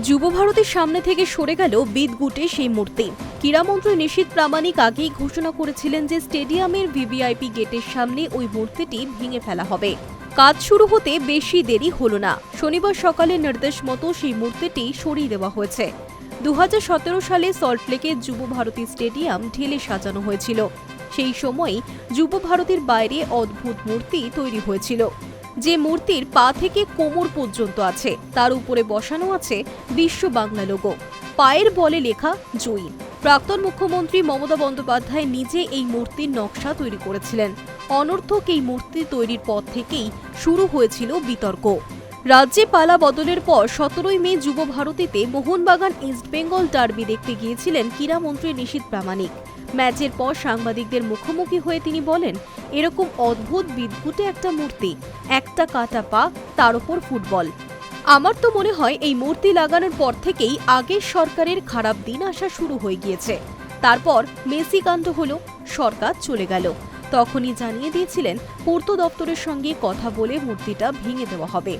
যুব ভারতীর সামনে থেকে সরে গেল বিদঘুটে সেই মূর্তি। ক্রীড়ামন্ত্রী নিশীথ প্রামাণিক আগেই ঘোষণা করেছিলেন যে স্টেডিয়ামের ভিভিআইপি গেটের সামনে ওই মূর্তিটি ভেঙে ফেলা হবে। কাজ শুরু হতে বেশি দেরি হলো না। শনিবার সকালে নির্দেশ মতো সেই মূর্তিটি সরিয়ে দেওয়া হয়েছে। 2017 সালে সল্টলেকে যুব ভারতী স্টেডিয়াম ঢেলে সাজানো হয়েছিল। সেই সময়ই যুব ভারতীর বাইরে অদ্ভুত মূর্তি তৈরি হয়েছিল, যে মূর্তির পা থেকে কোমর পর্যন্ত আছে। তার উপরে বসানো আছে বিশ্ব বাংলা লোগো, পায়ের বলে লেখা জয়ী। প্রাক্তন মুখ্যমন্ত্রী মমতা বন্দ্যোপাধ্যায় নিজে এই মূর্তির নকশা তৈরি করেছিলেন। অনর্থক এই মূর্তি তৈরির পর থেকেই শুরু হয়েছিল বিতর্ক। রাজ্যে পালা বদলের পর 17 মে যুব ভারতীতে মোহনবাগান ইস্টবেঙ্গল ডার্বি দেখতে গিয়েছিলেন ক্রীড়ামন্ত্রী নিশীথ প্রামাণিক। ম্যাচের পর সাংবাদিকদের মুখোমুখি হয়ে তিনি বলেন, এরকম অদ্ভুত বিদঘুটে একটা মূর্তি, একটা কাটা পা, তার উপর ফুটবল। আমার তো মনে হয় এই মূর্তি লাগানোর পর থেকেই আগের সরকারের খারাপ দিন আসা শুরু হয়ে গিয়েছে। তারপর মেসি কাণ্ড হলো, সরকার চলে গেল। তখনই জানিয়ে দিয়েছিলেন পূর্ত দপ্তরের সঙ্গে কথা বলে মূর্তিটা ভেঙে দেওয়া হবে।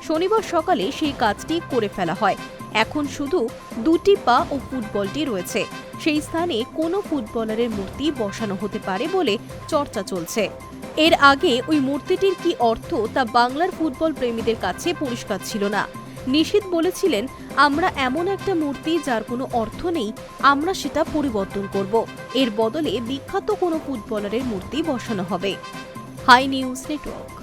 শনিবার সকালে সেই কাজটি করে ফেলা হয়। এখন শুধু দুটি পা ও ফুটবলটি রয়েছে। সেই স্থানে কোনো ফুটবলারের মূর্তি বসানো হতে পারে বলে চর্চা চলছে। এর আগে ওই মূর্তিটির কি অর্থ তা বাংলার ফুটবল প্রেমীদের কাছে পরিষ্কার ছিল না। নিশীথ বলেছিলেন, আমরা এমন একটা মূর্তি যার কোনো অর্থ নেই, আমরা সেটা পরিবর্তন করব। এর বদলে বিখ্যাত কোনো ফুটবলারের মূর্তি বসানো হবে। Hi news network.